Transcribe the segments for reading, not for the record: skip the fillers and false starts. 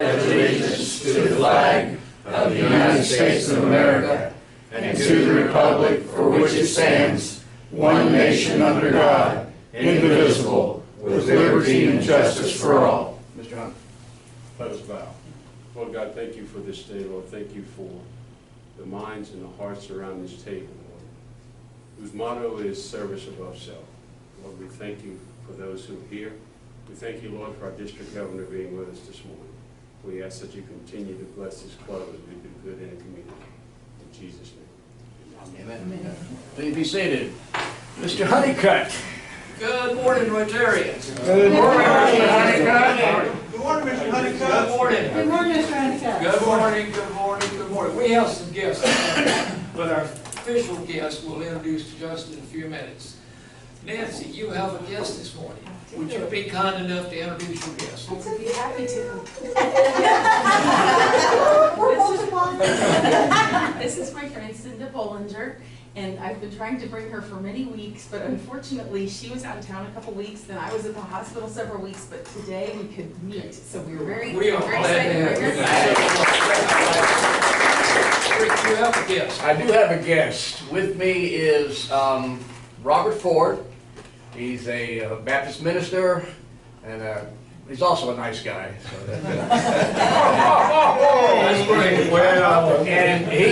Allegiance to the flag of the United States of America and to the republic for which it stands, one nation under God, indivisible, with liberty and justice for all. Mr. Hunt. Let us bow. Lord God, thank you for this day, Lord. Thank you for the minds and the hearts around this table, Lord, whose motto is service above self. Lord, we thank you for those who are here. We thank you, Lord, for our district governor being with us this morning. We ask that you continue to bless this club as we do good in the community. In Jesus' name. Amen. Please be seated. Mr. Honeycutt. Good morning, Rotarians. Good morning, Mr. Honeycutt. Good morning, Mr. Honeycutt. Good morning. Good morning, Mr. Honeycutt. Good morning, good morning, good morning. We have some guests, but our official guest we'll introduce just in a few minutes. Nancy, you have a guest this morning. Would you be kind enough to introduce your guest? I'd be happy to. This is my friend Cinda Bollinger, and I've been trying to bring her for many weeks, but unfortunately she was out of town a couple weeks, then I was at the hospital several weeks, but today we could meet, so we were very excited to bring her. Rick, you have a guest. I do have a guest. With me is Robert Ford. He's a Baptist minister, and he's also a nice guy. So That's great. Well, and he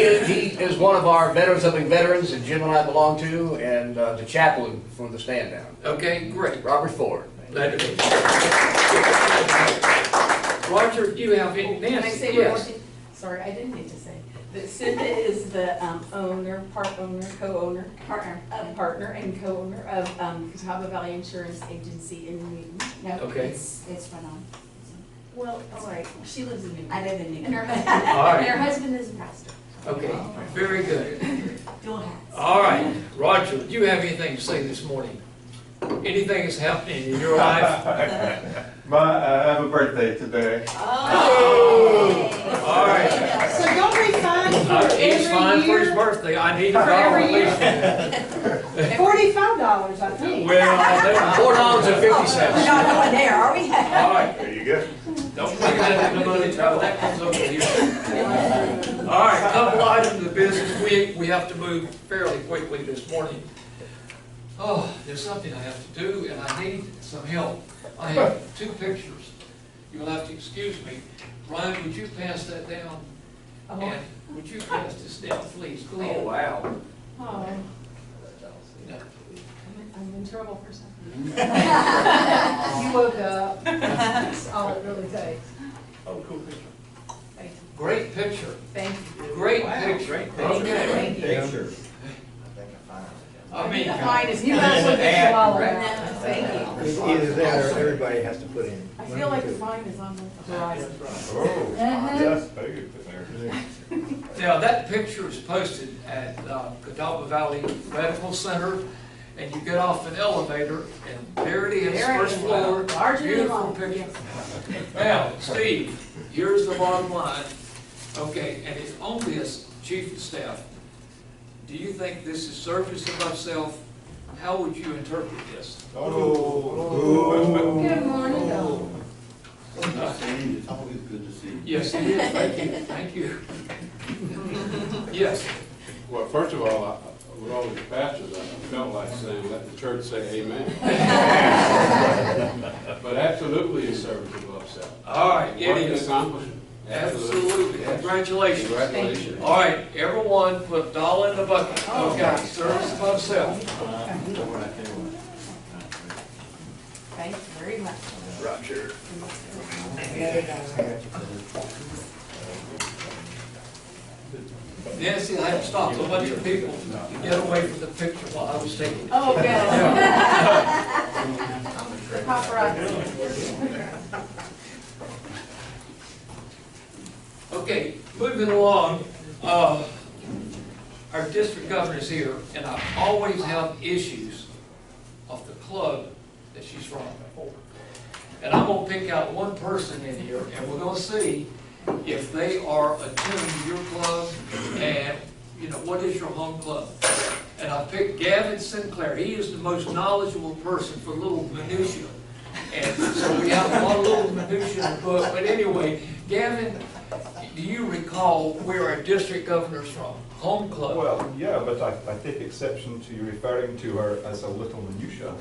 is one of our Veterans Helping Veterans that Jim and I belong to, and the chaplain from the stand down. okay, great. Robert Ford. Glad to meet you. Roger, do you have any? Can I Nancy, say one more yes. thing? Sorry, I didn't need to say. That Cinda is the owner, partner and co-owner of Catawba Valley Insurance Agency in Newton. No, Okay. it's run on. Well, all right, she lives in Newton. I live in And Newton. her husband, All right. and her husband is a pastor. Okay, very good. Dual hats. All right, Roger, do you have anything to say this morning? Anything that's happening in your life? I have a birthday today. Oh! All right. So don't be fine for He's fine for his every year. birthday. I need a For dollar every year. at least. $45, I think. Well, $4.50. We're not going there, are we? All right, There you go. don't bring that into money trouble. That comes over here. All right, a couple items of business. We have to move fairly quickly this morning. Oh, there's something I have to do, and I need some help. I have two pictures. You will have to excuse me. Ryan, would you pass that down? And would you pass this down, please? Go ahead. Oh, wow. Oh, No. I'm in trouble for something. You woke up. That's all it really takes. Oh, cool picture. Thank you. Great picture. Thank you. Great picture. Okay. Thank you. I mean, The fine is, you guys look at you all around. Thank you. Either that or everybody has to put in. I feel like the fine is on the horizon. Oh, yes, very good. now that picture is posted at Catawba Valley Medical Center, and you get off an elevator, and there it is, There it first is. floor, Larger than beautiful life, picture. yes. Now, Steve, here's the bottom line. Okay, and it's on this, Chief of Staff. Do you think this is service above self? How would you interpret this? Oh. Good morning, Bill. It's always good to see you. Yes, it is. Thank you. Thank you. Yes. Well, first of all, with all the pastors, I felt like saying, let the church say amen. But absolutely it's service above self. All right, it What an is. accomplishment. Absolutely. Congratulations. Congratulations. All right, everyone put $1 in the bucket. Okay, service above self. Thank you very much. Roger. Nancy, I had to stop a bunch of people to get away from the picture while I was taking it. Oh, good. Paparazzi. Okay, moving along, our district governor's here, and I always have issues of the club that she's from. And I'm gonna pick out one person in here, and we're gonna see if they are attuned to your club, and, you know, what is your home club? And I picked Gavin Sinclair. He is the most knowledgeable person for little minutiae. And so we have a lot of little minutiae in the book, but anyway, Gavin, do you recall where our district governor's from? Home club? Well, yeah, but I take exception to you referring to her as a little minutia.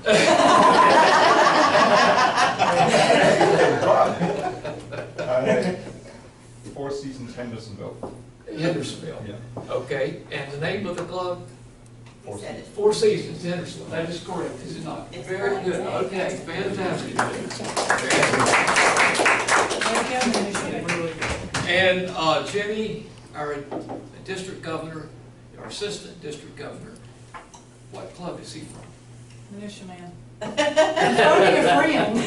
Four Seasons Hendersonville. Hendersonville. Yeah. Okay, and the name of the club? Four Said it. Four Seasons Hendersonville. That is correct, is it not? It's Very correct. good. Okay, fantastic. And Jenny, our district governor, our assistant district governor, what club is he from? Minutia Man. Only a friend.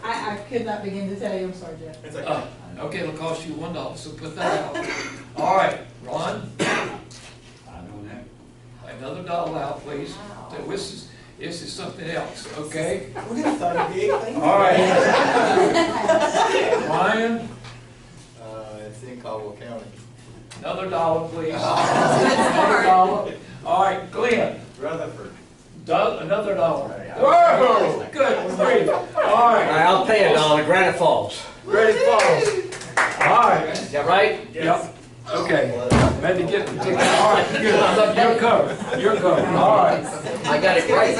I could not begin to tell you, I'm sorry, Jeff. Okay, it'll cost you $1, so put that out. All right, Ron, I know that. another dollar out, please. So this is something else, okay? We're gonna start a big thing. All right. Ryan, It's in Caldwell County. another dollar, please. Another dollar. All right, Glenn, Rutherford. another dollar. Whoa, good, 3. All right, I'll pay $1, Granite Falls. Ready, Falls. All right. Is that right? Yep. Okay. Had to get the ticket. All right, good. You're covered. You're covered. All right. I got it right.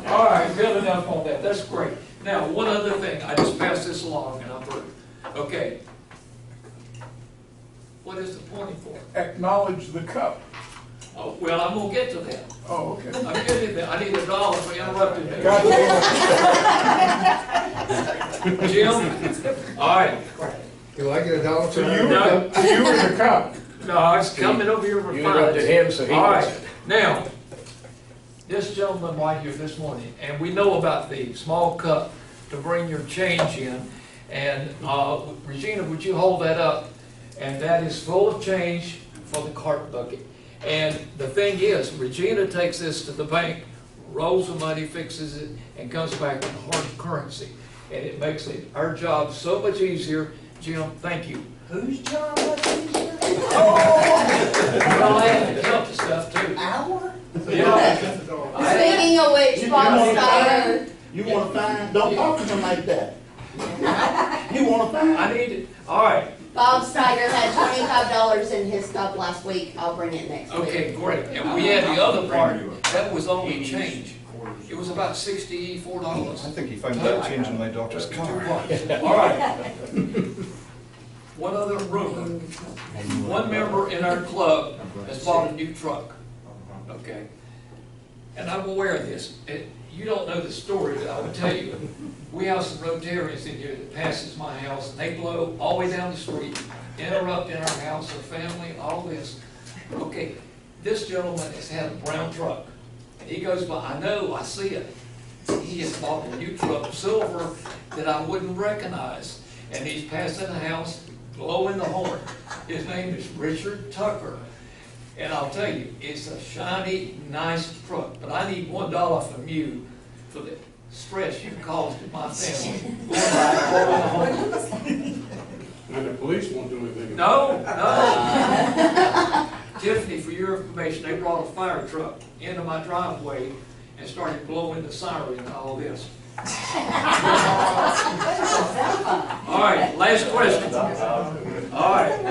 All right, good enough on that. That's great. Now, one other thing. I just passed this along and I'm through. Okay. What is the pointing for? Acknowledge the cup. Oh, well, I'm gonna get to that. Oh, okay. I'm getting there. I need $1 for interrupting me. Jim? All right. Do I get $1 To you or the cup? No, it's coming over here. You interrupted him, so he All gets right. it. Now, this gentleman right here this morning, and we know about the small cup to bring your change in. And Regina, would you hold that up? And that is full of change for the cart bucket. And the thing is, Regina takes this to the bank, rolls the money, fixes it, and comes back with hard currency. And it makes our job so much easier. Jim, thank you. Whose job was it? Well, I have to count the stuff too. Our? Yeah. Speaking of which, Bob Steiner, You wanna find, don't talk to him like that. You wanna find? I need it. All right. Bob Steiner had $25 in his cup last week. I'll bring it next week. Okay, great. And we had the other part, that was only change. It was about $64. I think he found that change in my daughter's car. All right. One other rumor. One member in our club has bought a new truck. Okay. And I'm aware of this. You don't know the story, but I will tell you. We have some Rotarians in here that passes my house, and they blow all the way down the street, interrupt in our house, our family, all this. Okay, this gentleman has had a brown truck, and he goes by, I know, I see it. He has bought a new truck, silver, that I wouldn't recognize, and he's passing the house, blowing the horn. His name is Richard Tucker. And I'll tell you, it's a shiny, nice truck, but I need $1 from you for the stress you've caused in my family. Going by, blowing the horn. And the police won't do anything. No, no. Tiffany, for your information, they brought a fire truck into my driveway and started blowing the siren and all this. All right, last question. All right,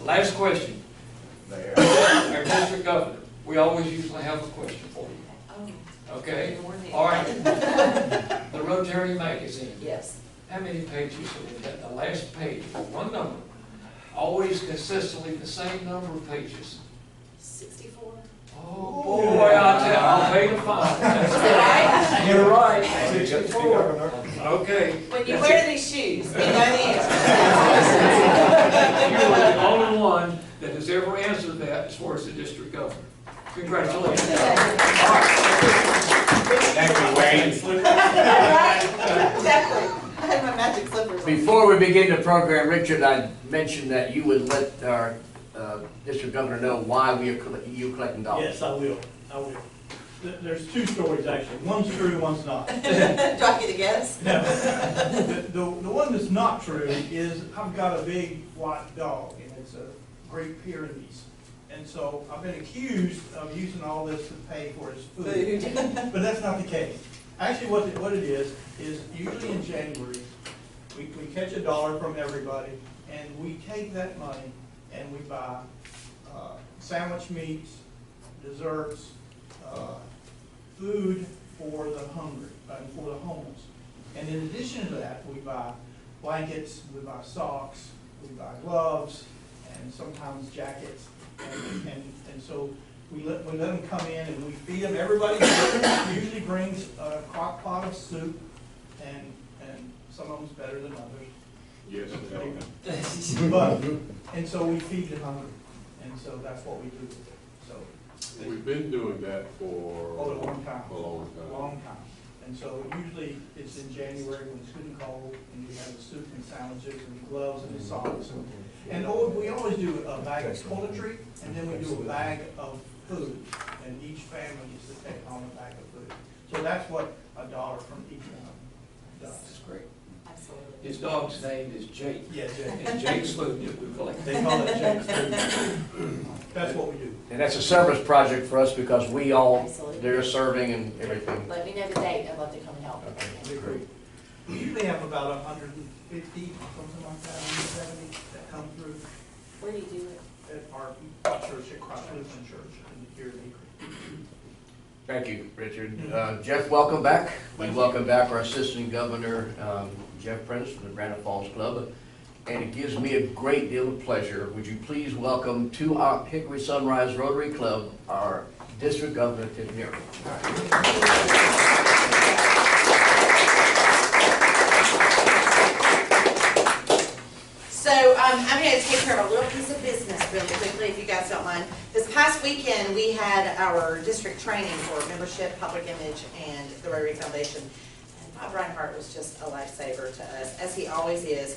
last question. Our district governor, we always usually have a question for you. Okay? All right. The Rotary magazine. Yes. How many pages is that? The last page, one number. Always consistently the same number of pages. 64. Oh, boy, I'll pay the fine. That's right. You're right. 64. Okay. When you wear these shoes, you know the answer. You are the only one that has ever answered that as far as the district governor. Congratulations. Thank you, Wayne. Exactly. I had my magic slippers on. Before we begin the program, Richard, I mentioned that you would let our district governor know why you collecting dollars. Yes, I will. There's two stories, actually. One's true, one's not. Do I get a guess? No. The one that's not true is I've got a big white dog, and it's a Great Pyrenees. And so I've been accused of using all this to pay for his food. But that's not the case. Actually, what it is usually in January, we catch $1 from everybody, and we take that money and we buy sandwich meats, desserts, food for the hungry, for the homeless. And in addition to that, we buy blankets, we buy socks, we buy gloves, and sometimes jackets. And so we let them come in and we feed them. Everybody usually brings a crock pot of soup, and some of them's better than others. Yes. But, and so we feed the hungry, and so that's what we do with it. So We've been doing that for a long time. a long time. Long time. And so usually it's in January when it's good and cold, and we have the soup and sandwiches and gloves and the socks. And we always do a bag of toiletry, and then we do a bag of food, and each family gets to take home a bag of food. So that's what $1 from each one does. That's great. Absolutely. His dog's name is Jake. Yeah, Jake. It's Jake's food that we collect. They call it Jake's food. That's what we do. And that's a service project for us because we all, Absolutely. they're serving and everything. Let me know the date, I'd love to come and help. Okay, great. We usually have about 150, something like that, 170 that come through Where do you do it? at our church, at Cross Lutheran Church here in Hickory. Thank you, Richard. Jeff, welcome back. We welcome back our Assistant Governor, Jeff Prentice from the Granite Falls Club. And it gives me a great deal of pleasure. Would you please welcome to our Hickory Sunrise Rotary Club, our District Governor, Tim Murray. So I'm going to take care of a little piece of business really quickly, if you guys don't mind. This past weekend, we had our district training for membership, public image, and the Rotary Foundation. And Bob Reinhardt was just a lifesaver to us, as he always is.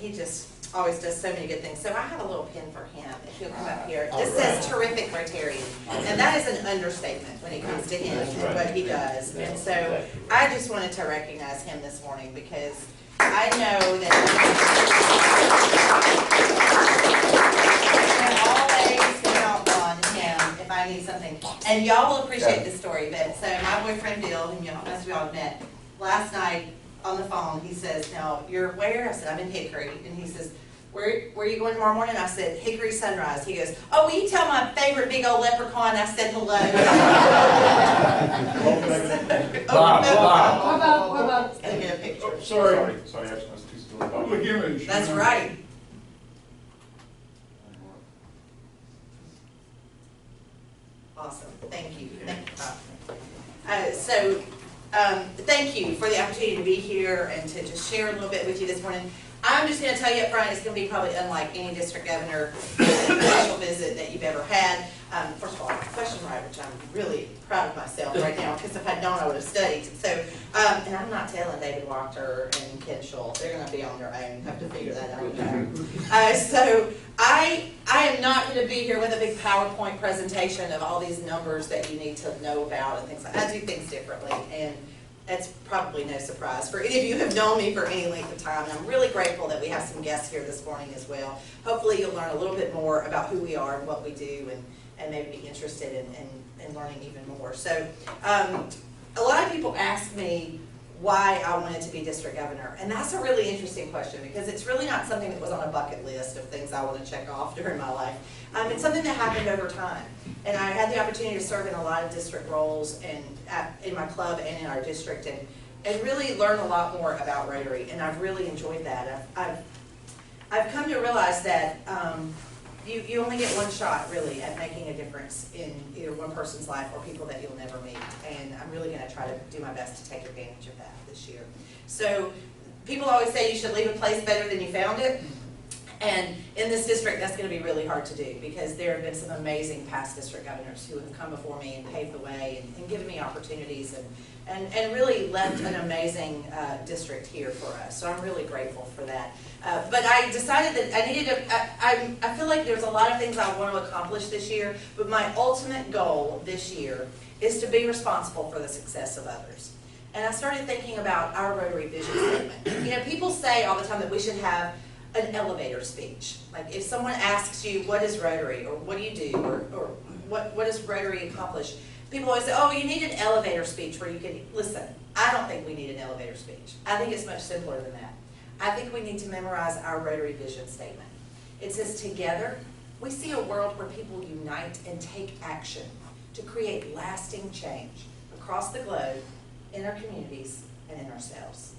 He just always does so many good things. So I have a little pin for him, if he'll come up here. This says terrific Rotarian. And that is an understatement when it comes to him and what he does. And so I just wanted to recognize him this morning because I know that I can always count on him if I need something. And y'all will appreciate this story. But so my boyfriend Bill, whom most of y'all have met, last night on the phone, he says, "Now you're where?" I said, "I'm in Hickory." And he says, where are you going tomorrow morning? I said, "Hickory Sunrise." He goes, "Oh, will you tell my favorite big old leprechaun I said hello?" What about? Gonna get a picture. Sorry, I was too still. That's right. Awesome, thank you. Thank you for the opportunity to be here and to just share a little bit with you this morning. I'm just going to tell you up front, it's going to be probably unlike any district governor official visit that you've ever had. First of all, question right, which I'm really proud of myself right now, because if I'd known, I would have studied. So, and I'm not telling David Wachter and Ken Schultz, they're going to be on their own, have to figure that out. So I am not going to be here with a big PowerPoint presentation of all these numbers that you need to know about and things like that. I do things differently, and that's probably no surprise for any of you who have known me for any length of time. And I'm really grateful that we have some guests here this morning as well. Hopefully you'll learn a little bit more about who we are and what we do, and maybe be interested in learning even more. So a lot of people ask me why I wanted to be district governor, and that's a really interesting question because it's really not something that was on a bucket list of things I want to check off during my life. It's something that happened over time, and I had the opportunity to serve in a lot of district roles and in my club and in our district, and really learn a lot more about Rotary, and I've really enjoyed that. I've come to realize that you only get one shot really at making a difference in either one person's life or people that you'll never meet, and I'm really going to try to do my best to take advantage of that this year. So people always say you should leave a place better than you found it, and in this district that's going to be really hard to do because there have been some amazing past district governors who have come before me and paved the way and given me opportunities and really left an amazing district here for us. So I'm really grateful for that. But I decided that I needed to, I feel like there's a lot of things I want to accomplish this year, but my ultimate goal this year is to be responsible for the success of others. And I started thinking about our Rotary vision statement. You know, people say all the time that we should have an elevator speech. Like if someone asks you, what is Rotary, or what do you do, or what does Rotary accomplish? People always say, oh, you need an elevator speech where you can, listen, I don't think we need an elevator speech. I think it's much simpler than that. I think we need to memorize our Rotary vision statement. It says, together, we see a world where people unite and take action to create lasting change across the globe, in our communities, and in ourselves.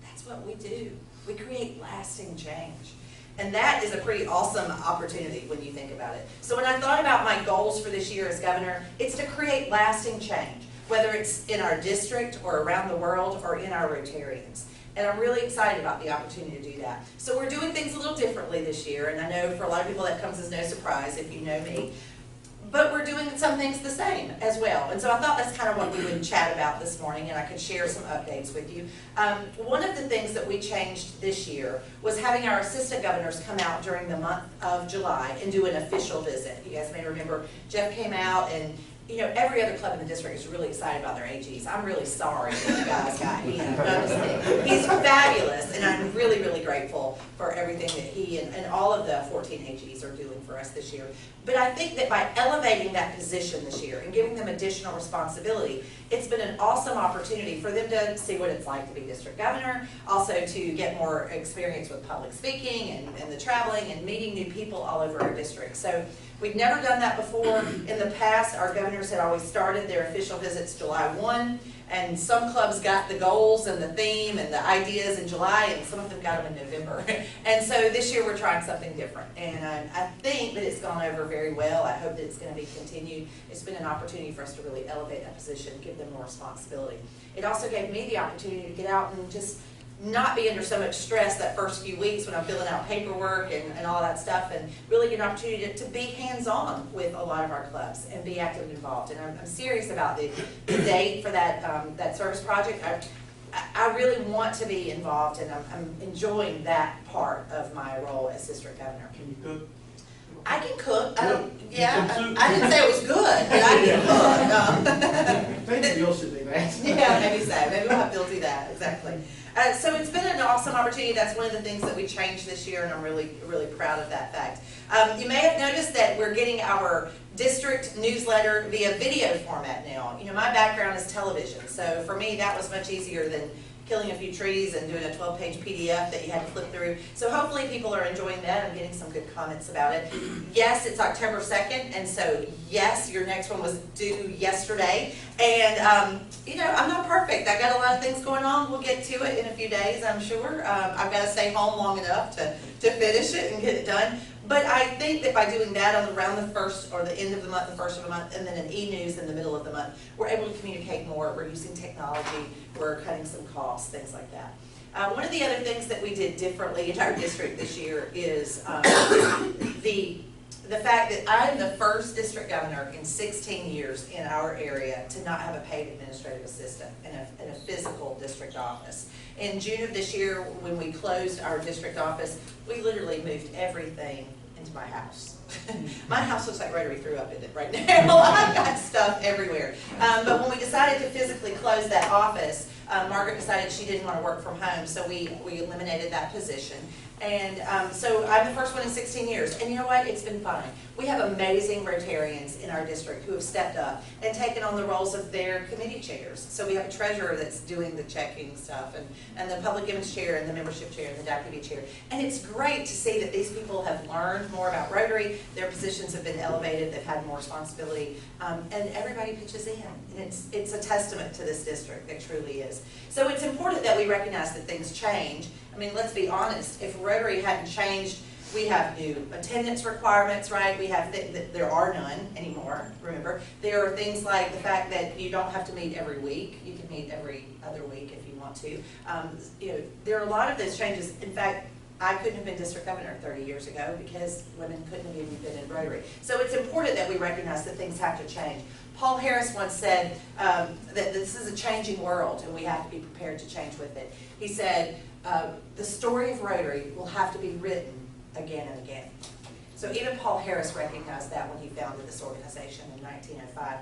That's what we do. We create lasting change. And that is a pretty awesome opportunity when you think about it. So when I thought about my goals for this year as governor, it's to create lasting change, whether it's in our district or around the world or in our Rotarians. And I'm really excited about the opportunity to do that. So we're doing things a little differently this year, and I know for a lot of people that comes as no surprise if you know me. But we're doing some things the same as well. And so I thought that's kind of what we would chat about this morning, and I could share some updates with you. One of the things that we changed this year was having our assistant governors come out during the month of July and do an official visit. You guys may remember Jeff came out, and you know, every other club in the district is really excited about their AGs. I'm really sorry that you guys got him. No, I'm just kidding. He's fabulous, and I'm really, really grateful for everything that he and all of the 14 AGs are doing for us this year. But I think that by elevating that position this year and giving them additional responsibility, it's been an awesome opportunity for them to see what it's like to be district governor, also to get more experience with public speaking and the traveling and meeting new people all over our district. So we've never done that before. In the past, our governors had always started their official visits July 1, and some clubs got the goals and the theme and the ideas in July, and some of them got them in November. And so this year we're trying something different, and I think that it's gone over very well. I hope that it's going to be continued. It's been an opportunity for us to really elevate that position, give them more responsibility. It also gave me the opportunity to get out and just not be under so much stress that first few weeks when I'm filling out paperwork and all that stuff, and really get an opportunity to be hands-on with a lot of our clubs and be actively involved. And I'm serious about the date for that, that service project. I really want to be involved, and I'm enjoying that part of my role as district governor. Can you cook? I can cook. I don't, You yeah, can cook? I didn't say it was good, but I can cook. Maybe Bill should do that. Yeah, maybe so. Maybe we'll have Bill do that, exactly. So it's been an awesome opportunity. That's one of the things that we changed this year, and I'm really, really proud of that fact. You may have noticed that we're getting our district newsletter via video format now. You know, my background is television, so for me that was much easier than killing a few trees and doing a 12-page PDF that you had to flip through. So hopefully people are enjoying that. I'm getting some good comments about it. Yes, it's October 2nd, and so yes, your next one was due yesterday. And you know, I'm not perfect. I got a lot of things going on. We'll get to it in a few days, I'm sure. I've got to stay home long enough to finish it and get it done. But I think that by doing that on around the first or the end of the month, the first of the month, and then an e-news in the middle of the month, we're able to communicate more. We're using technology. We're cutting some costs, things like that. One of the other things that we did differently in our district this year is the fact that I'm the first district governor in 16 years in our area to not have a paid administrative assistant in a physical district office. In June of this year, when we closed our district office, we literally moved everything into my house. My house looks like Rotary threw up in it right now. I've got stuff everywhere. But when we decided to physically close that office, Margaret decided she didn't want to work from home, so we eliminated that position. And so I'm the first one in 16 years. And you know what? It's been fine. We have amazing Rotarians in our district who have stepped up and taken on the roles of their committee chairs. So we have a treasurer that's doing the checking stuff, and the public image chair, and the membership chair, and the DACB chair. And it's great to see that these people have learned more about Rotary. Their positions have been elevated. They've had more responsibility. And everybody pitches in. And it's a testament to this district. It truly is. So it's important that we recognize that things change. I mean, let's be honest, if Rotary hadn't changed, we have new attendance requirements, right? We have there are none anymore, remember. There are things like the fact that you don't have to meet every week. You can meet every other week if you want to. You know, there are a lot of those changes. In fact, I couldn't have been district governor 30 years ago because women couldn't have even been in Rotary. So it's important that we recognize that things have to change. Paul Harris once said that this is a changing world and we have to be prepared to change with it. He said, the story of Rotary will have to be written again and again. So even Paul Harris recognized that when he founded this organization in 1905.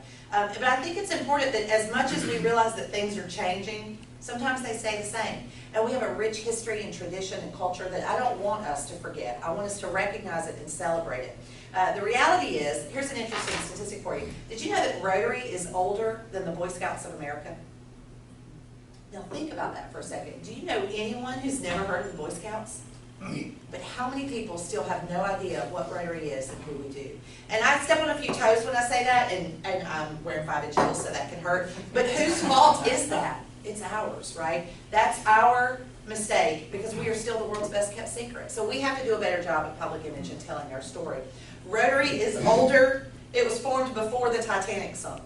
But I think it's important that as much as we realize that things are changing, Sometimes they stay the same. And we have a rich history and tradition and culture that I don't want us to forget. I want us to recognize it and celebrate it. The reality is, here's an interesting statistic for you. Did you know that Rotary is older than the Boy Scouts of America? Now think about that for a second. Do you know anyone who's never heard of the Boy Scouts? But how many people still have no idea what Rotary is and who we do? And I step on a few toes when I say that, and I'm wearing 5-inch heels, so that can hurt. But whose fault is that? It's ours, right? That's our mistake, because we are still the world's best kept secret. So we have to do a better job of public image and telling our story. Rotary is older. It was formed before the Titanic sunk.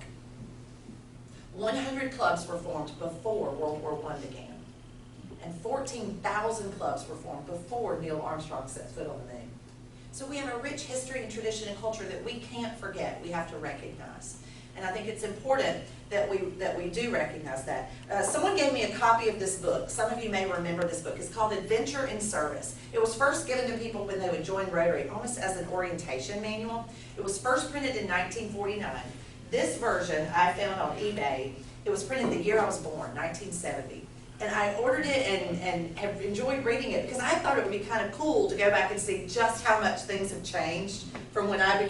100 clubs were formed before World War I began. And 14,000 clubs were formed before Neil Armstrong set foot on the moon. So we have a rich history and tradition and culture that we can't forget. We have to recognize. And I think it's important that we do recognize that. Someone gave me a copy of this book. Some of you may remember this book. It's called Adventure in Service. It was first given to people when they would join Rotary, almost as an orientation manual. It was first printed in 1949. This version I found on eBay. It was printed the year I was born, 1970. And I ordered it and have enjoyed reading it because I thought it would be kind of cool to go back and see just how much things have changed from when I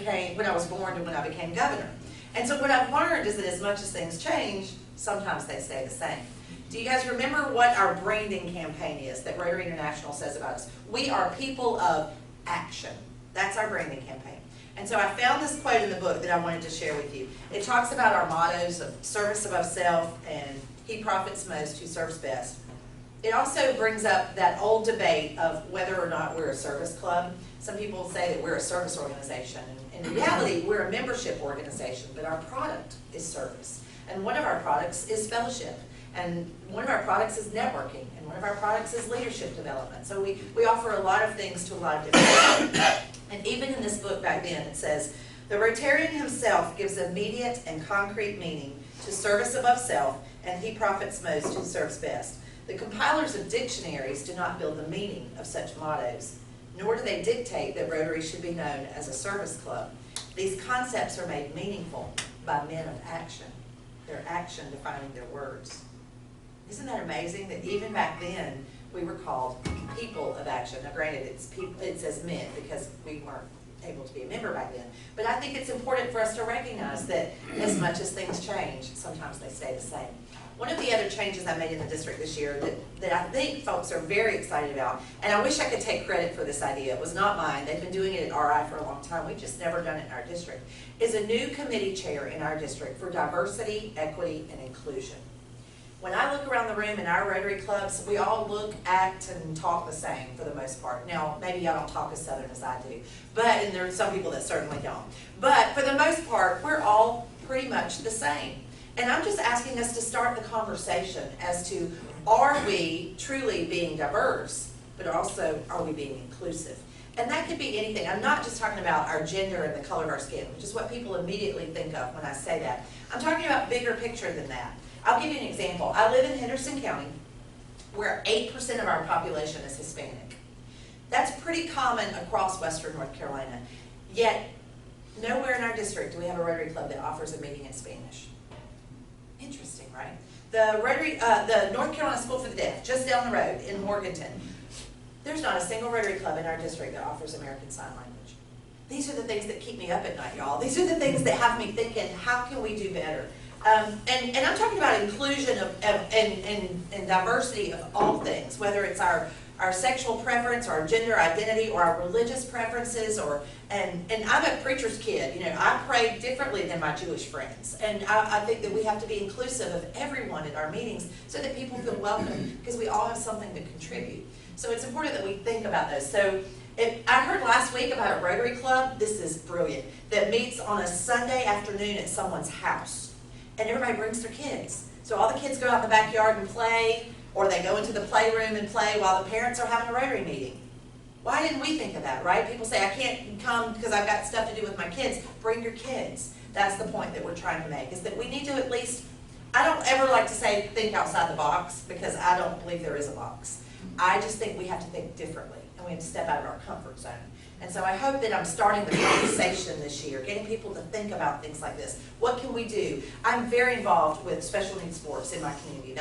was born to when I became governor. And so what I've learned is that as much as things change, sometimes they stay the same. Do you guys remember what our branding campaign is that Rotary International says about us? We are people of action. That's our branding campaign. And so I found this quote in the book that I wanted to share with you. It talks about our mottos of service above self and he profits most who serves best. It also brings up that old debate of whether or not we're a service club. Some people say that we're a service organization. And in reality, we're a membership organization, but our product is service. And one of our products is fellowship. And one of our products is networking. And one of our products is leadership development. So we offer a lot of things to a lot of different people. And even in this book back then, it says, the Rotarian himself gives immediate and concrete meaning to service above self, and he profits most who serves best. The compilers of dictionaries do not build the meaning of such mottos, nor do they dictate that Rotary should be known as a service club. These concepts are made meaningful by men of action, their action defining their words. Isn't that amazing that even back then we were called people of action? Now granted, it says men because we weren't able to be a member back then. But I think it's important for us to recognize that as much as things change, sometimes they stay the same. One of the other changes I made in the district this year that I think folks are very excited about, and I wish I could take credit for this idea, it was not mine, they've been doing it at RI for a long time, we've just never done it in our district, is a new committee chair in our district for diversity, equity, and inclusion. When I look around the room in our Rotary clubs, we all look, act, and talk the same for the most part. Now, maybe y'all don't talk as Southern as I do, and there are some people that certainly don't. But for the most part, we're all pretty much the same. And I'm just asking us to start the conversation as to, are we truly being diverse, but also are we being inclusive? And that could be anything. I'm not just talking about our gender and the color of our skin, which is what people immediately think of when I say that. I'm talking about bigger picture than that. I'll give you an example. I live in Henderson County, where 8% of our population is Hispanic. That's pretty common across Western North Carolina. Yet, nowhere in our district do we have a Rotary Club that offers a meeting in Spanish. Interesting, right? The North Carolina School for the Deaf, just down the road in Morganton, there's not a single Rotary Club in our district that offers American Sign Language. These are the things that keep me up at night, y'all. These are the things that have me thinking, how can we do better? And I'm talking about inclusion and diversity of all things, whether it's our sexual preference, or our gender identity, or our religious preferences, and I'm a preacher's kid. You know, I pray differently than my Jewish friends, and I think that we have to be inclusive of everyone at our meetings so that people feel welcome, because we all have something to contribute. So it's important that we think about those. So I heard last week about a Rotary Club, this is brilliant, that meets on a Sunday afternoon at someone's house. And everybody brings their kids. So all the kids go out in the backyard and play, or they go into the playroom and play while the parents are having a Rotary meeting. Why didn't we think of that, right? People say, I can't come because I've got stuff to do with my kids. Bring your kids. That's the point that we're trying to make, is that we need to at least, I don't ever like to say think outside the box, because I don't believe there is a box. I just think we have to think differently, and we have to step out of our comfort zone. And so I hope that I'm starting the conversation this year, getting people to think about things like this. What can we do? I'm very involved with special needs sports in my community.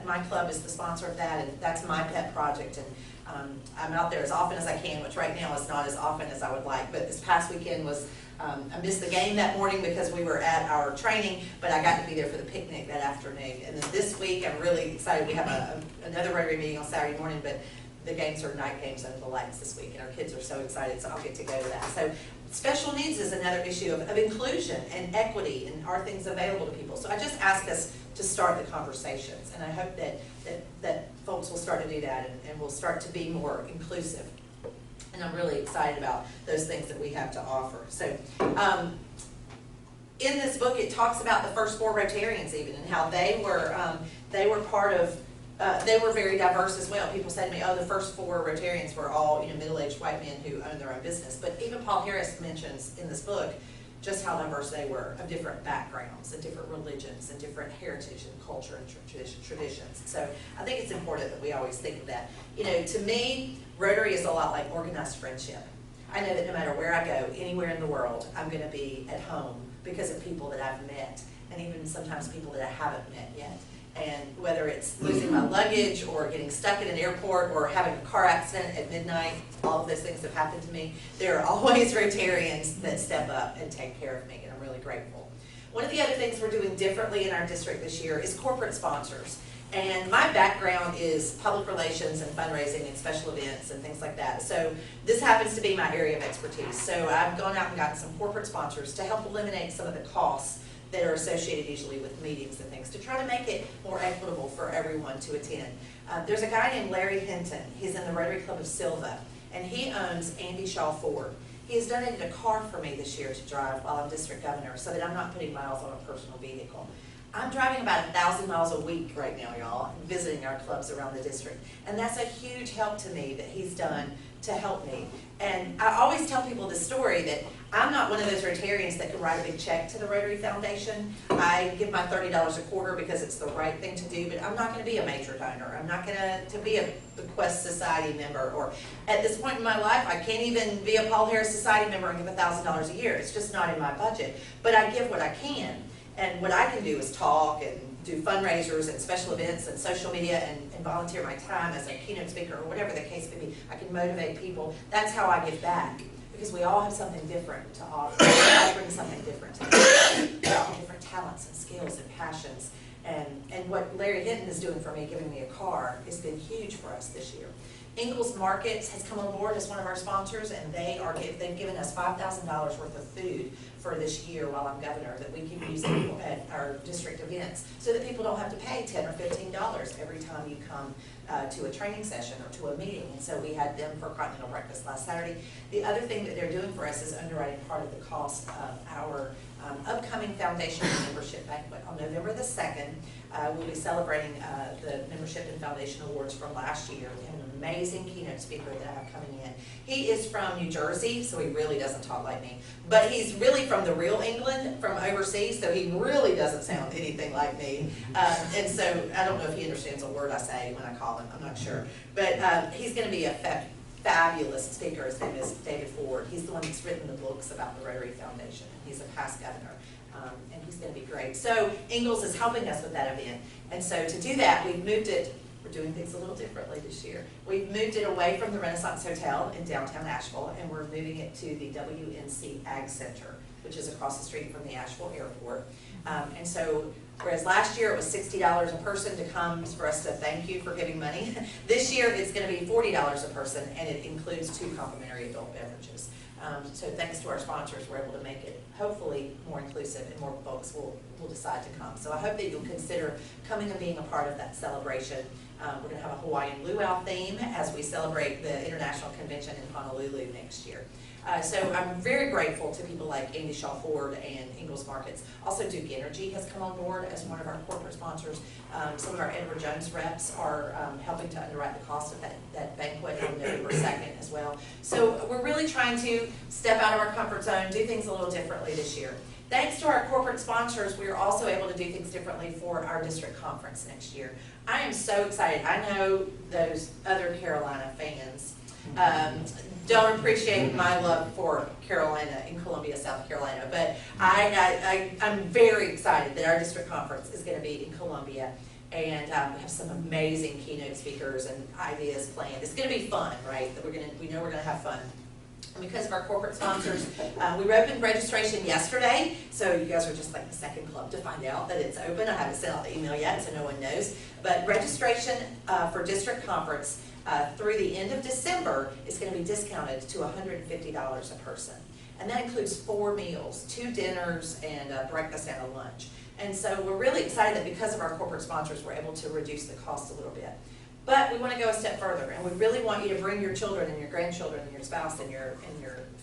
My club is the sponsor of that, and that's my pet project. And I'm out there as often as I can, which right now is not as often as I would like. But this past weekend was, I missed the game that morning because we were at our training, but I got to be there for the picnic that afternoon. And then this week, I'm really excited. We have another Rotary meeting on Saturday morning, but the games are night games under the lights this week, and our kids are so excited, so I'll get to go to that. So special needs is another issue of inclusion and equity, and are things available to people. So I just ask us to start the conversations, and I hope that folks will start to do that, and will start to be more inclusive. And I'm really excited about those things that we have to offer. So in this book, it talks about the first 4 Rotarians even, and how they were part of, they were very diverse as well. People said to me, oh, the first 4 Rotarians were all, middle-aged white men who owned their own business. But even Paul Harris mentions in this book just how diverse they were, of different backgrounds and different religions and different heritage and culture and traditions. So I think it's important that we always think of that. To me, Rotary is a lot like organized friendship. I know that no matter where I go, anywhere in the world, I'm going to be at home because of people that I've met, and even sometimes people that I haven't met yet. And whether it's losing my luggage or getting stuck in an airport or having a car accident at midnight, all of those things have happened to me. There are always Rotarians that step up and take care of me, and I'm really grateful. One of the other things we're doing differently in our district this year is corporate sponsors. And my background is public relations and fundraising and special events and things like that. So this happens to be my area of expertise. So I've gone out and gotten some corporate sponsors to help eliminate some of the costs that are associated usually with meetings and things, to try to make it more equitable for everyone to attend. There's a guy named Larry Hinton. He's in the Rotary Club of Silva, and he owns Andy Shaw Ford. He has donated a car for me this year to drive while I'm district governor, so that I'm not putting miles on a personal vehicle. I'm driving about 1,000 miles a week right now, y'all, visiting our clubs around the district. And that's a huge help to me that he's done to help me. And I always tell people the story that I'm not one of those Rotarians that can write a big check to the Rotary Foundation. I give my $30 a quarter because it's the right thing to do, but I'm not going to be a major donor. I'm not going to be a Bequest Society member, or at this point in my life, I can't even be a Paul Harris Society member and give $1,000 a year. It's just not in my budget. But I give what I can. And what I can do is talk and do fundraisers and special events and social media and volunteer my time as a keynote speaker or whatever the case may be. I can motivate people. That's how I give back, because we all have something different to offer. We all bring something different to them. We all have different talents and skills and passions. And what Larry Hinton is doing for me, giving me a car, has been huge for us this year. Ingles Markets has come on board as one of our sponsors, and they've given us $5,000 worth of food for this year while I'm governor that we can use at our district events, so that people don't have to pay $10 or $15 every time you come to a training session or to a meeting. And so we had them for Continental Breakfast last Saturday. The other thing that they're doing for us is underwriting part of the cost of our upcoming foundation membership banquet. On November the 2nd, we'll be celebrating the membership and foundation awards from last year. We have an amazing keynote speaker that I have coming in. He is from New Jersey, so he really doesn't talk like me, but he's really from the real England, from overseas, so he really doesn't sound anything like me. And so I don't know if he understands a word I say when I call him, I'm not sure. But he's going to be a fabulous speaker. His name is David Ford. He's the one that's written the books about the Rotary Foundation. He's a past governor, and he's going to be great. So Ingles is helping us with that event. And so to do that, we've moved it. We're doing things a little differently this year. We've moved it away from the Renaissance Hotel in downtown Asheville, and we're moving it to the WNC Ag Center, which is across the street from the Asheville Airport. And so, whereas last year it was $60 a person to come for us to thank you for giving money, this year it's going to be $40 a person, and it includes 2 complimentary adult beverages. So thanks to our sponsors, we're able to make it hopefully more inclusive, and more folks will decide to come. So I hope that you'll consider coming and being a part of that celebration. We're going to have a Hawaiian luau theme as we celebrate the International Convention in Honolulu next year. So I'm very grateful to people like Andy Shaw Ford and Ingles Markets. Also, Duke Energy has come on board as one of our corporate sponsors. Some of our Edward Jones reps are helping to underwrite the cost of that banquet on November 2nd as well. So we're really trying to step out of our comfort zone, do things a little differently this year. Thanks to our corporate sponsors, we are also able to do things differently for our district conference next year. I am so excited. I know those other Carolina fans don't appreciate my love for Carolina in Columbia, South Carolina, but I'm very excited that our district conference is going to be in Columbia, and we have some amazing keynote speakers and ideas planned. It's going to be fun, right? That we know we're going to have fun. And because of our corporate sponsors, we opened registration yesterday, so you guys are just like the second club to find out that it's open. I haven't sent out the email yet, so no one knows. But registration for district conference through the end of December is going to be discounted to $150 a person. And that includes 4 meals, 2 dinners, and a breakfast and a lunch. And so we're really excited that because of our corporate sponsors, we're able to reduce the cost a little bit. But we want to go a step further, and we really want you to bring your children and your grandchildren and your spouse and your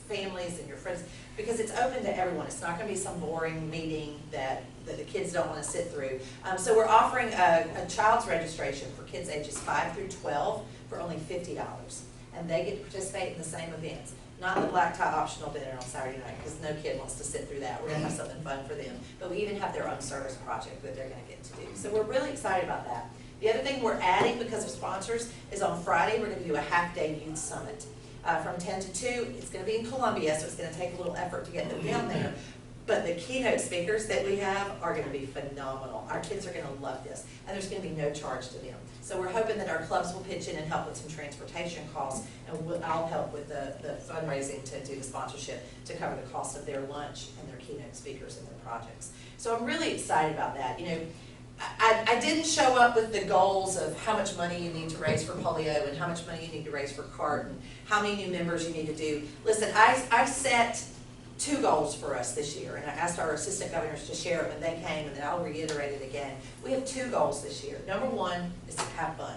families and your friends, because it's open to everyone. It's not going to be some boring meeting that the kids don't want to sit through. So we're offering a child's registration for kids ages 5 through 12 for only $50, and they get to participate in the same events. Not the black tie optional dinner on Saturday night, because no kid wants to sit through that. We're going to have something fun for them. But we even have their own service project that they're going to get to do. So we're really excited about that. The other thing we're adding because of sponsors is on Friday we're going to do a half-day youth summit. From 10 to 2, it's going to be in Columbia, so it's going to take a little effort to get them down there. But the keynote speakers that we have are going to be phenomenal. Our kids are going to love this, and there's going to be no charge to them. So we're hoping that our clubs will pitch in and help with some transportation costs, and I'll help with the fundraising to do the sponsorship to cover the cost of their lunch and their keynote speakers and their projects. So I'm really excited about that. You know, I didn't show up with the goals of how much money you need to raise for polio and how much money you need to raise for CART and how many new members you need to do. Listen, I set 2 goals for us this year, and I asked our assistant governors to share it when they came, and then I'll reiterate it again. We have 2 goals this year. Number 1 is to have fun.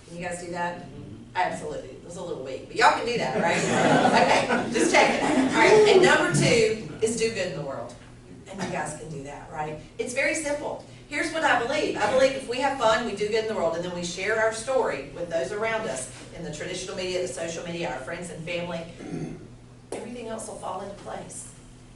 Can you guys do that? Absolutely. It was a little weak, but y'all can do that, right? Okay, just checking. All right, and number 2 is do good in the world. And you guys can do that, right? It's very simple. Here's what I believe. I believe if we have fun, we do good in the world, and then we share our story with those around us in the traditional media, the social media, our friends and family, everything else will fall into place.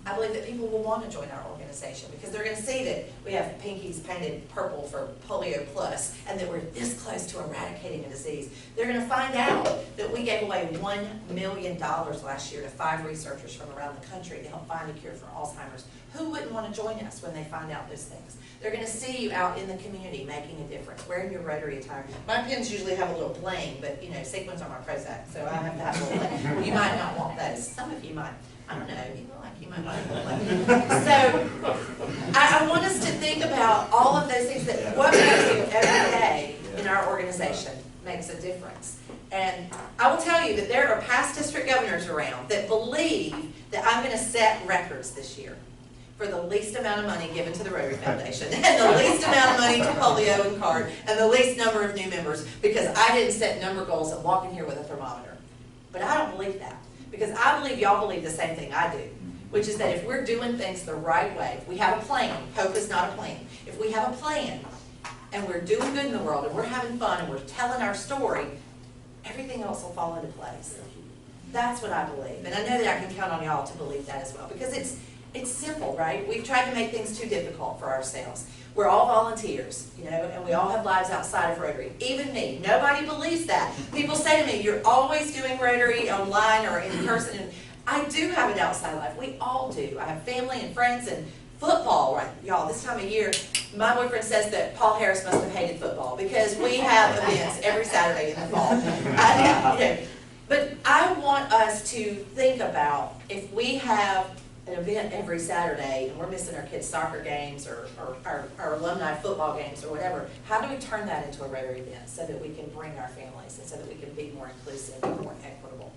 I believe that people will want to join our organization because they're going to see that we have pinkies painted purple for Polio Plus and that we're this close to eradicating a disease. They're going to find out that we gave away $1 million last year to 5 researchers from around the country to help find a cure for Alzheimer's. Who wouldn't want to join us when they find out those things? They're going to see you out in the community making a difference, wearing your Rotary attire. My pins usually have a little bling, but you know, sequins are my Prozac, so I have to have a little bling. You might not want those. Some of you might. I don't know, you might like So I want us to think about all of those things, that what we do every day in our organization makes a difference. And I will tell you that there are past district governors around that believe that I'm going to set records this year for the least amount of money given to the Rotary Foundation, and the least amount of money to polio and CART, and the least number of new members, because I didn't set number goals and walk in here with a thermometer. But I don't believe that, because I believe y'all believe the same thing I do, which is that if we're doing things the right way, if we have a plan, hope is not a plan, if we have a plan, and we're doing good in the world, and we're having fun, and we're telling our story, everything else will fall into place. That's what I believe, and I know that I can count on y'all to believe that as well, because it's simple, right? We've tried to make things too difficult for ourselves. We're all volunteers, you know, and we all have lives outside of Rotary. Even me. Nobody believes that. People say to me, you're always doing Rotary online or in person. And I do have an outside life. We all do. I have family and friends and football, right? Y'all, this time of year, my boyfriend says that Paul Harris must have hated football because we have events every Saturday in the fall. But I want us to think about if we have an event every Saturday and we're missing our kids' soccer games or our alumni football games or whatever, how do we turn that into a Rotary event so that we can bring our families and so that we can be more inclusive and more equitable?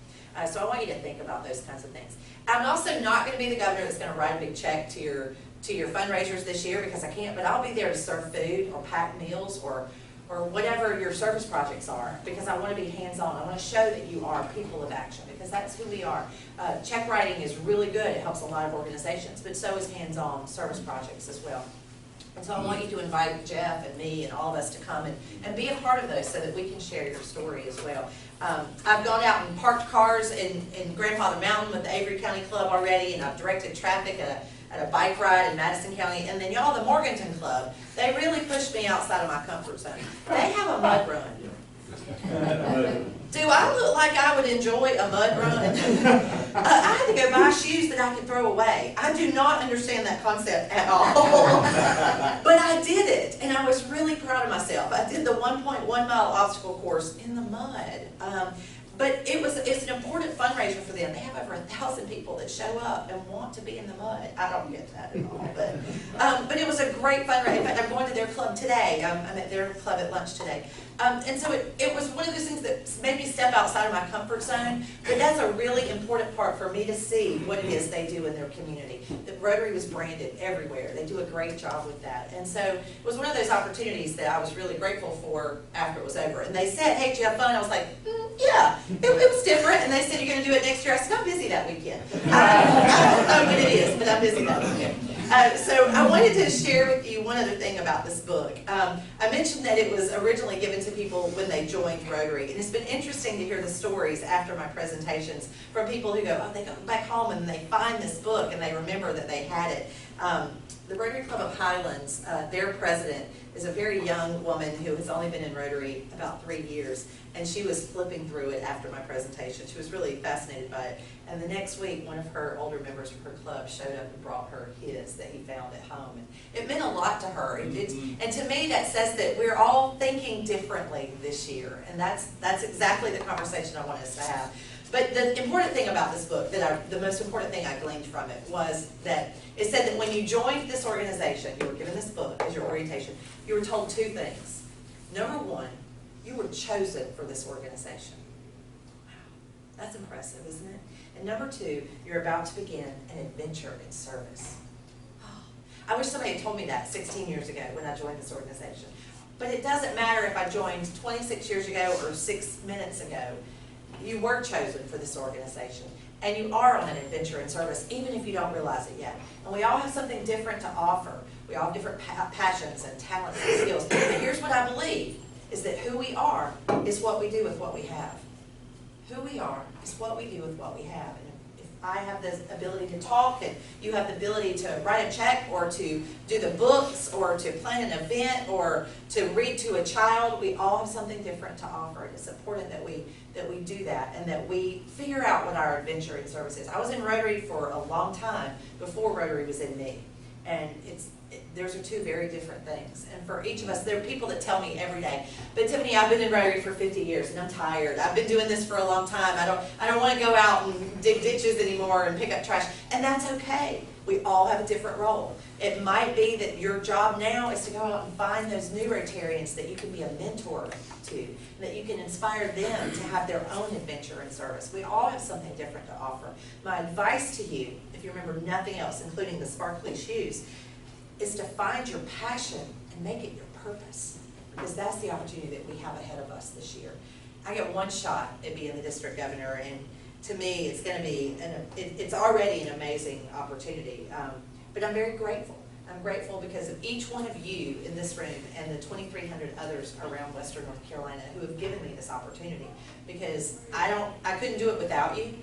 So I want you to think about those kinds of things. I'm also not going to be the governor that's going to write a big check to your fundraisers this year because I can't, but I'll be there to serve food or pack meals or whatever your service projects are, because I want to be hands-on. I want to show that you are people of action, because that's who we are. Check writing is really good. It helps a lot of organizations, but so is hands-on service projects as well. And so I want you to invite Jeff and me and all of us to come and be a part of those so that we can share your story as well. I've gone out and parked cars in Grandfather Mountain with the Avery County Club already, and I've directed traffic at a bike ride in Madison County. And then y'all, the Morganton Club, they really pushed me outside of my comfort zone. They have a mud run. Do I look like like I would enjoy a mud run. I had to go buy shoes that I could throw away. I do not understand that concept at all. But I did it, and I was really proud of myself. I did the 1.1 mile obstacle course in the mud. But it's an important fundraiser for them. They have over 1,000 people that show up and want to be in the mud. I don't get that at all, but it was a great fundraiser. In fact, I'm going to their club today. I'm at their club at lunch today. And so it was one of those things that made me step outside of my comfort zone, but that's a really important part for me to see what it is they do in their community. The Rotary was branded everywhere. They do a great job with that. And so it was one of those opportunities that I was really grateful for after it was over. And they said, hey, did you have fun? I was like, yeah, it was different. And they said, you're going to do it next year. I said, I'm busy that weekend. I don't know what it is, but I'm busy that weekend. So I wanted to share with you one other thing about this book. I mentioned that it was originally given to people when they joined Rotary, and it's been interesting to hear the stories after my presentations from people who go, oh, they go back home and they find this book and they remember that they had it. The Rotary Club of Highlands, their president, is a very young woman who has only been in Rotary about 3 years, and she was flipping through it after my presentation. She was really fascinated by it. And the next week, one of her older members of her club showed up and brought her his that he found at home. And it meant a lot to her. And to me, that says that we're all thinking differently this year. And that's exactly the conversation I want us to have. But the important thing about this book, the most important thing I gleaned from it, was that it said that when you joined this organization, you were given this book as your orientation, you were told two things. Number one, you were chosen for this organization. Wow, that's impressive, isn't it? And number two, you're about to begin an adventure in service. Oh, I wish somebody had told me that 16 years ago when I joined this organization. But it doesn't matter if I joined 26 years ago or 6 minutes ago. You were chosen for this organization, and you are on an adventure in service, even if you don't realize it yet. And we all have something different to offer. We all have different passions and talents and skills. But here's what I believe, is that who we are is what we do with what we have. Who we are is what we do with what we have. And if I have the ability to talk, and you have the ability to write a check, or to do the books, or to plan an event, or to read to a child, we all have something different to offer. And it's important that we do that, and that we figure out what our adventure in service is. I was in Rotary for a long time before Rotary was in me. And those are two very different things. And for each of us, there are people that tell me every day, but Tiffany, I've been in Rotary for 50 years and I'm tired. I've been doing this for a long time. I don't want to go out and dig ditches anymore and pick up trash. And that's okay. We all have a different role. It might be that your job now is to go out and find those new Rotarians that you can be a mentor to, that you can inspire them to have their own adventure in service. We all have something different to offer. My advice to you, if you remember nothing else, including the sparkly shoes, is to find your passion and make it your purpose, because that's the opportunity that we have ahead of us this year. I get one shot at being the district governor, and to me, it's going to be, it's already an amazing opportunity, but I'm very grateful. I'm grateful because of each one of you in this room and the 2,300 others around Western North Carolina who have given me this opportunity, because I couldn't do it without you,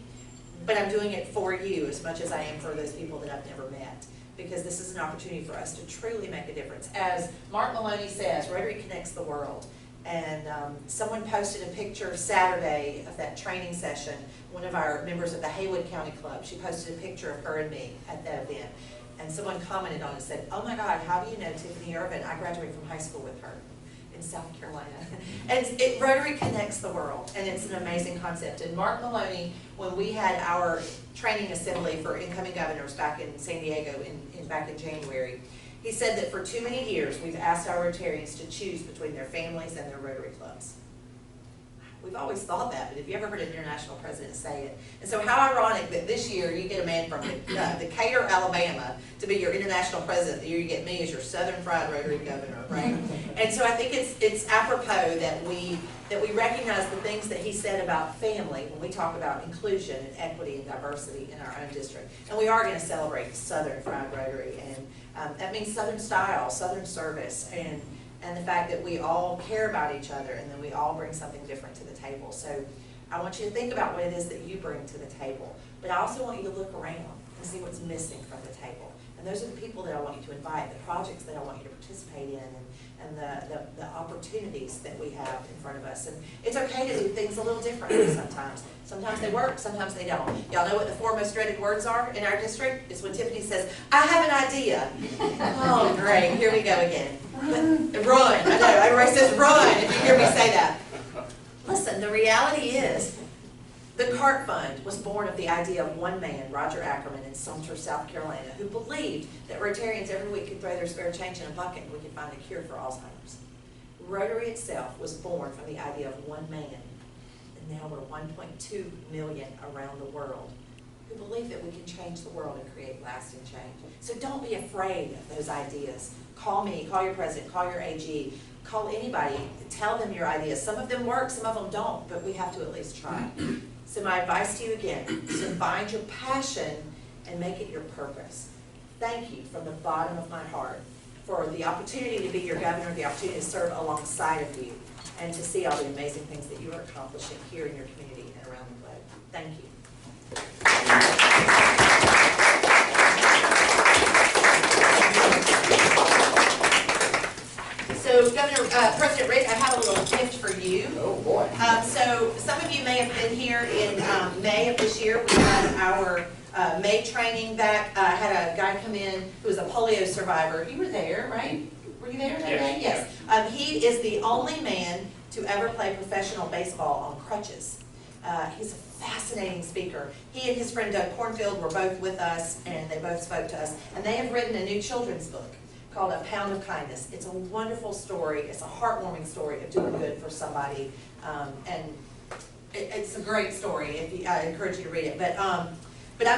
but I'm doing it for you as much as I am for those people that I've never met, because this is an opportunity for us to truly make a difference. As Mark Maloney says, Rotary connects the world. And someone posted a picture Saturday of that training session. One of our members of the Haywood County Club, she posted a picture of her and me at that event. And someone commented on it and said, oh my God, how do you know Tiffany Irvin? I graduated from high school with her in South Carolina. And Rotary connects the world, and it's an amazing concept. And Mark Maloney, when we had our training assembly for incoming governors back in San Diego back in January, he said that for too many years we've asked our Rotarians to choose between their families and their Rotary clubs. We've always thought that, but have you ever heard an international president say it? And so how ironic that this year you get a man from Decatur, Alabama to be your international president. The year you get me as your Southern Fried Rotary governor, right? And so I think it's apropos that we recognize the things that he said about family when we talk about inclusion and equity and diversity in our own district. And we are going to celebrate Southern Fried Rotary, and that means Southern style, Southern service, and the fact that we all care about each other, and then we all bring something different to the table. So I want you to think about what it is that you bring to the table, but I also want you to look around and see what's missing from the table. And those are the people that I want you to invite, the projects that I want you to participate in, and the opportunities that we have in front of us. And it's okay to do things a little differently sometimes. Sometimes they work, sometimes they don't. Y'all know what the 4 most dreaded words are in our district? It's when Tiffany says, I have an idea. Oh, great, here we go again. Run, I know, everybody says run if you hear me say that. Listen, the reality is, the CART Fund was born of the idea of one man, Roger Ackerman, in Sumter, South Carolina, who believed that Rotarians every week could throw their spare change in a bucket and we could find a cure for Alzheimer's. Rotary itself was born from the idea of one man, and now we're 1.2 million around the world who believe that we can change the world and create lasting change. So don't be afraid of those ideas. Call me, call your president, call your AG, call anybody, tell them your ideas. Some of them work, some of them don't, but we have to at least try. So my advice to you again is to find your passion and make it your purpose. Thank you from the bottom of my heart for the opportunity to be your governor, the opportunity to serve alongside of you, and to see all the amazing things that you are accomplishing here in your community and around the globe. Thank you. So, President Rick, I have a little gift for you. Oh, boy. So some of you may have been here in May of this year. We had our May training back. I had a guy come in who was a polio survivor. You were there, right? Were you there that day? Yes. He is the only man to ever play professional baseball on crutches. He's a fascinating speaker. He and his friend Doug Cornfield were both with us, and they both spoke to us. And they have written a new children's book called A Pound of Kindness. It's a wonderful story. It's a heartwarming story of doing good for somebody. And it's a great story. I encourage you to read it. But I'm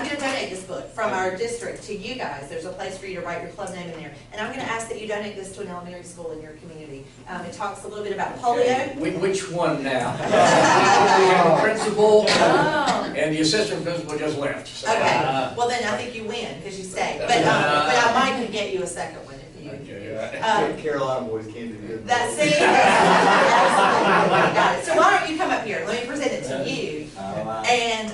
going to donate this book from our district to you guys. There's a place for you to write your club name in there. And I'm going to ask that you donate this to an elementary school in your community. It talks a little bit about polio. Which one now? We have a principal, and the assistant principal just left. So, Okay, well then I think you win because you stay. But I might get you a second one if you. Carolina boys came to do That's it. So why don't you come up here? Let me present it to you. And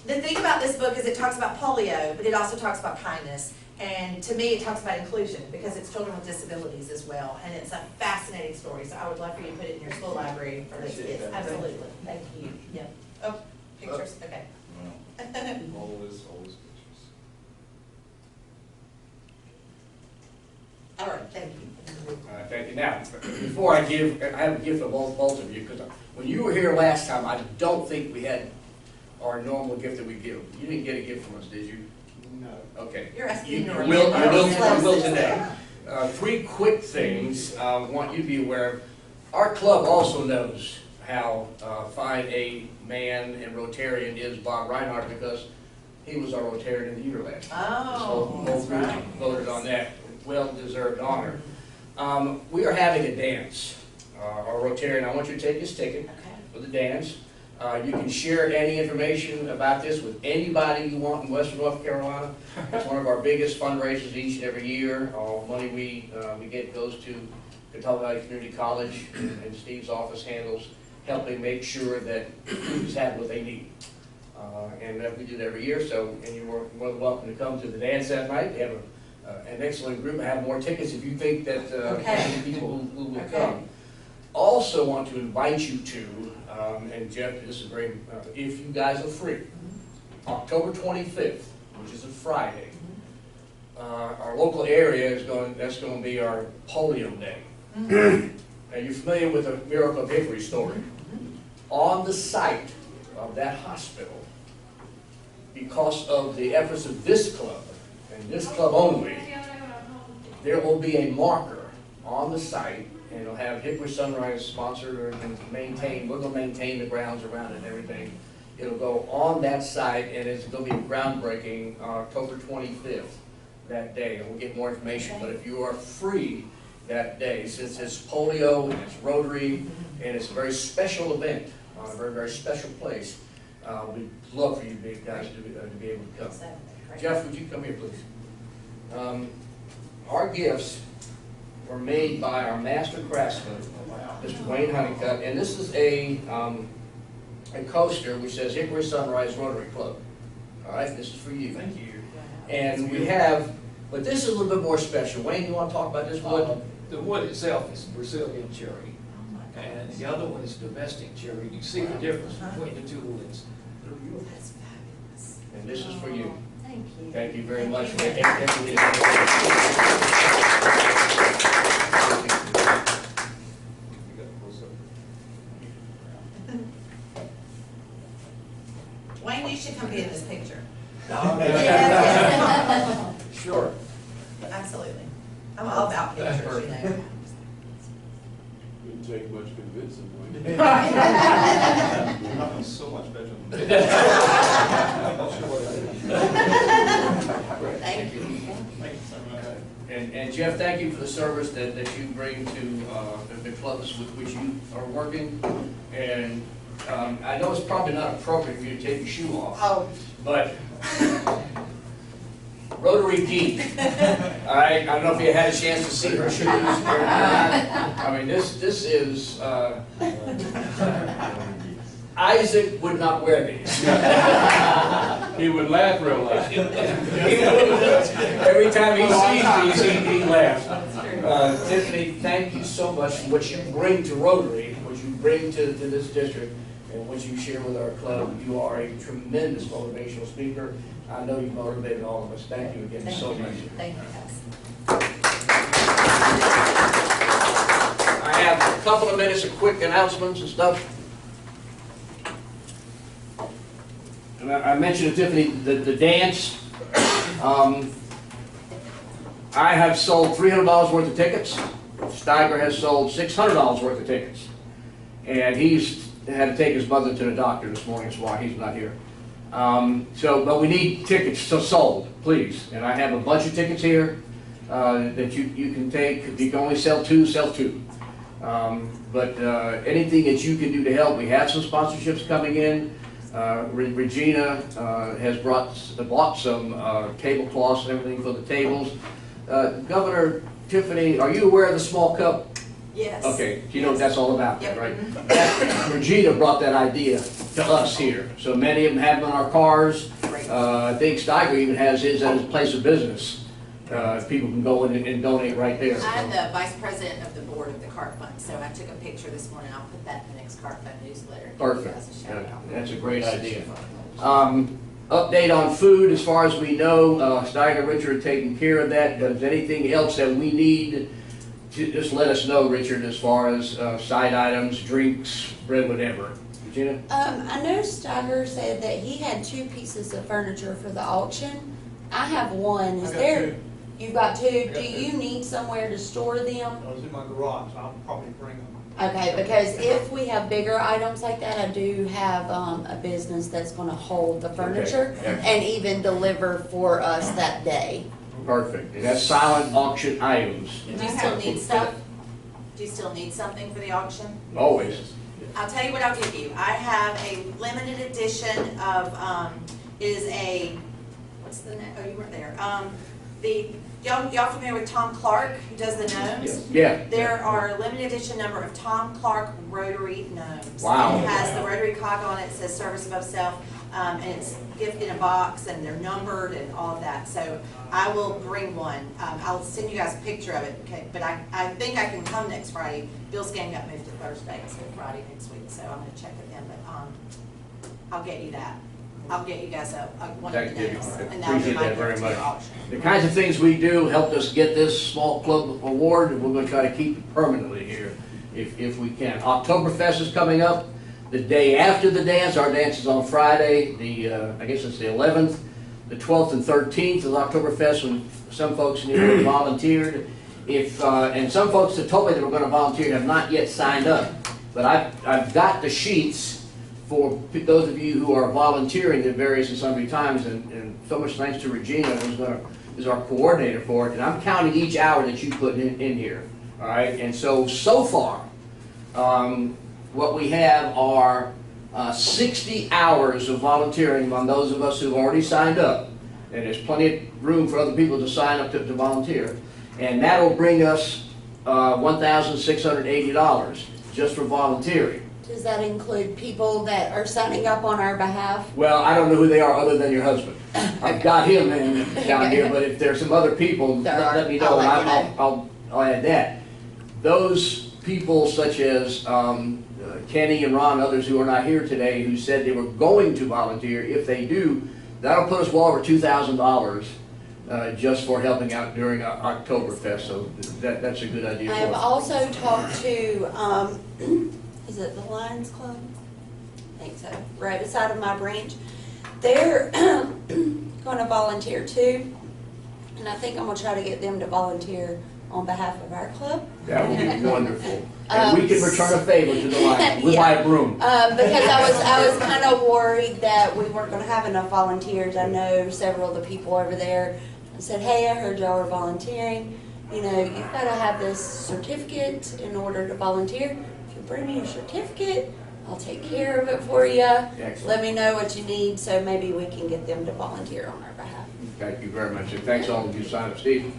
the thing about this book is it talks about polio, but it also talks about kindness. And to me, it talks about inclusion because it's children with disabilities as well. And it's a fascinating story. So I would love for you to put it in your school library for those kids. Absolutely. Thank you. Yeah. Oh, pictures. Okay. Always pictures. All right. Thank you. All right, thank you. Now, before I have a gift for both of you, because when you were here last time, I don't think we had our normal gift that we give. You didn't get a gift from us, did you? No. Okay. You're asking You me. will today. 3 quick things I want you to be aware of. Our club also knows how fine a man and Rotarian is Bob Reinhardt because he was our Rotarian of the Year last year. Oh, Both that's right. groups voted on that. Well-deserved honor. We are having a dance. Our Rotarian, I want you to take this ticket Okay. for the dance. You can share any information about this with anybody you want in Western North Carolina. It's one of our biggest fundraisers each and every year. All the money we get goes to Kentucky Valley Community College, and Steve's office handles helping make sure that students have what they need. And we do that every year, and you're more than welcome to come to the dance that night. We have an excellent group. I have more tickets if you think that Okay. people who will Okay. come. Also want to invite you to, and Jeff, this is very, if you guys are free, October 25th, which is a Friday, our local area that's going to be our polio day. Now you're familiar with the Miracle of Hickory story. On the site of that hospital, because of the efforts of this club, and this club only, there will be a marker on the site, and it'll have Hickory Sunrise sponsored and maintained. We're going to maintain the grounds around it and everything. It'll go on that site, and it's going to be groundbreaking October 25th that day. And we'll get more information. But if you are free that day, since it's polio and it's Rotary, and it's a very special event, a very, very special place, we'd love for you guys to be able to come. Jeff, would you come here, please? Our gifts were made by our master craftsman, Mr. Wayne Honeycutt, and this is a coaster which says Hickory Sunrise Rotary Club. All right, this is for you. Thank you. And we have But this is a little bit more special. Wayne, you want to talk about this wood? The wood itself is Brazilian cherry, and the other one is domestic cherry. You see the difference between the two woods. That's fabulous. And this is for you. Thank you. Thank you very much. Wayne, you should come be in this picture. Sure. Absolutely. I'm all about pictures, you know. Didn't take much convincing, Wayne. So much better. Thank you. And Jeff, thank you for the service that you bring to the clubs with which you are working. And I know it's probably not appropriate for you to take your shoe off, Oh, but Rotary Geek. I don't know if you had a chance to see her shoes. I mean, this is, Isaac would not wear these. He would laugh real loud. Every time he sees these, he laughs. Tiffany, thank you so much for what you bring to Rotary, what you bring to this district, and what you share with our club. You are a tremendous motivational speaker. I know you've motivated all of us. Thank you again so much. thank you, guys. I have a couple of minutes of quick announcements and stuff. And I mentioned to Tiffany the dance. I have sold $300 worth of tickets. Steiger has sold $600 worth of tickets. And he's had to take his mother to the doctor this morning, that's why he's not here. But we need tickets sold, please. And I have a bunch of tickets here that you can take. If you can only sell two, sell two. But anything that you can do to help, we have some sponsorships coming in. Regina has bought some tablecloths and everything for the tables. Governor Tiffany, are you aware of the small cup? Yes. Okay, you know what that's all about, Yep. right? Regina brought that idea to us here. So many of them have them on our cars. I think Steiger even has his at his place of business. People can go in and donate right there. I'm the vice president of the board of the CART Fund, so I took a picture this morning. I'll put that in the next CART Fund newsletter. Give you Perfect. guys a shout out. That's a great idea. Update on food, as far as we know, Steiger and Richard are taking care of that. Does anything else that we need, just let us know, Richard, as far as side items, drinks, bread, whatever. Regina? I know Steiger said that he had 2 pieces of furniture for the auction. I have one. Is there? You've got 2. Do you need somewhere to store them? I was in my garage, I'll probably bring them. Okay, because if we have bigger items like that, I do have a business that's gonna hold the furniture Excellent. and even deliver for us that day. Perfect. And that's silent auction items. Do you still need stuff? Do you still need something for the auction? Always. I'll tell you what I'll give you. I have a limited edition of, what's the name? Oh, you weren't there. Y'all familiar with Tom Clark, who does the gnomes? Yeah. There are a limited edition number of Tom Clark Rotary gnomes. Wow. It has the Rotary cog on it, it says service above self, and it's gift in a box, and they're numbered and all of that. So I will bring one. I'll send you guys a picture of it, okay? But I think I can come next Friday. Bill's game got moved to Thursday, so Friday next week, so I'm gonna check with them, but I'll get you that. I'll get you guys one of Thank the you. names, I and that'll be appreciate my that very gift to your much. auction. The kinds of things we do helped us get this small club award, and we're going to try to keep it permanently here if we can. Oktoberfest is coming up. The day after the dance, our dance is on Friday, I guess it's the 11th. The 12th and 13th is Oktoberfest, when some folks need volunteered. And some folks that told me they were going to volunteer have not yet signed up. But I've got the sheets for those of you who are volunteering at various and sundry times, and so much thanks to Regina, who is our coordinator for it, and I'm counting each hour that you put in here, all right? And so far, what we have are 60 hours of volunteering among those of us who've already signed up, and there's plenty of room for other people to sign up to volunteer, and that'll bring us $1,680 just for volunteering. Does that include people that are signing up on our behalf? Well, I don't know who they are other than your husband. I've got him in down here, but if there's some other people, There are. let me know, I'll and let you I'll add that. Those people such as Kenny and Ron, others who are not here today, who said they were going to volunteer, if they do, that'll put us well over $2,000 just for helping out during Oktoberfest, so that's a good idea I for have us. also talked to, is it the Lions Club? I think so, right beside of my branch. They're gonna volunteer too, and I think I'm gonna try to get them to volunteer on behalf of our club. That would be wonderful. And we can return a favor to the Lions. We'll buy a broom. Because I was kind of worried that we weren't gonna have enough volunteers. I know several of the people over there said, hey, I heard y'all are volunteering. You know, you've gotta have this certificate in order to volunteer. If you bring me your certificate, I'll take care of it for you. Excellent. Let me know what you need, so maybe we can get them to volunteer on our behalf. Thank you very much, and thanks all of you signed up. Steve?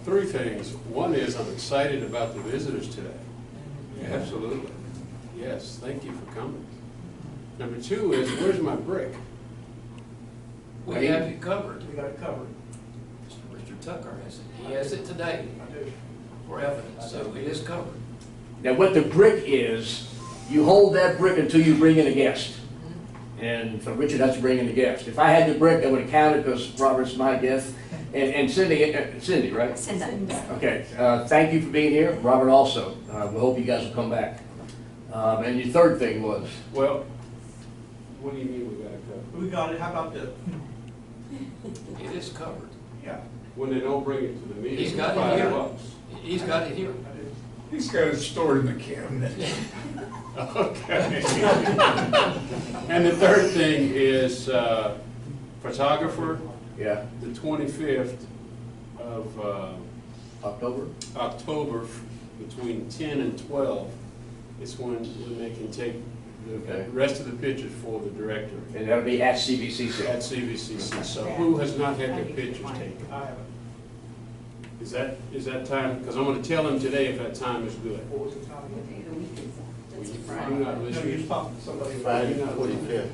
Three things. One is I'm excited about the visitors today. Absolutely. Yes, thank you for coming. Number two is, where's my brick? We have it covered. We got it covered. Mr. Tucker has it. He has it today I do. for evidence, so it is covered. Now, what the brick is, you hold that brick until you bring in a guest. And so Richard has to bring in a guest. If I had the brick, I would have counted because Robert's my guest. And Cindy, right? Okay, thank you for being here. Robert also. We hope you guys will come back. And your third thing was? Well, what do you mean we got it covered? We got it, how about the, It is covered. yeah, When they don't bring it to the meeting, He's it's got it here. $5. He's got it here. I do. He's got it stored in the cabinet. Okay. And the third thing is photographer, Yeah, the 25th of October? October, between 10 and 12, is when they can take Okay. the rest of the pictures for the director And that'll be at CVCC. at CVCC. So who has not had their pictures taken? I have it. Is that time, because I'm going to tell him today if that time is good. What was the time again? You're not No, you're listening. talking to somebody. Friday, You're not listening. 25th.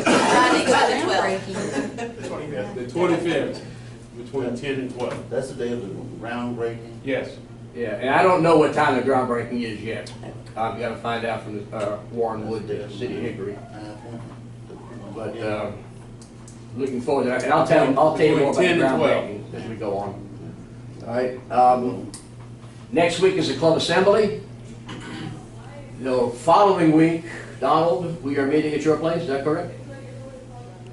Friday, by the 12th. The 25th. The 25th, between 10 and 12. That's the day of the groundbreaking. Yes. Yeah, and I don't know what time the groundbreaking is yet. I've got to find out from Warren Wood, the city of Hickory. But looking forward to that, and I'll tell you more about the 10 and 12. groundbreaking as we go on. All right. Next week is the club assembly. The following week, Donald, we are meeting at your place. Is that correct?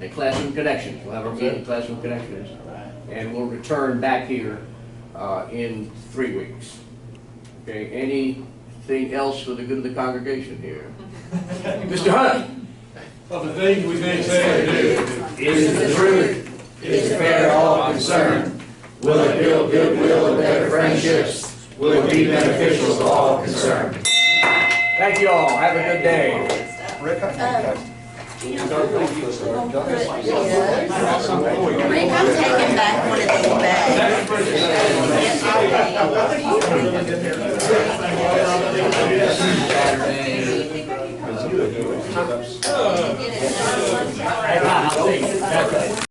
At Classroom Connections. We'll have our meeting at Classroom Connections, and we'll return back here in 3 weeks. Okay. Anything else for the good of the congregation here? Mr. Hunt. Of the things we may say or do. Is the truth, is fair to all concerned, will it build goodwill and better friendships, will it be beneficial to all concerned. Thank you all. Have a good day. Rick, I think Rick, I'm taking back one of these bags. I'll take it.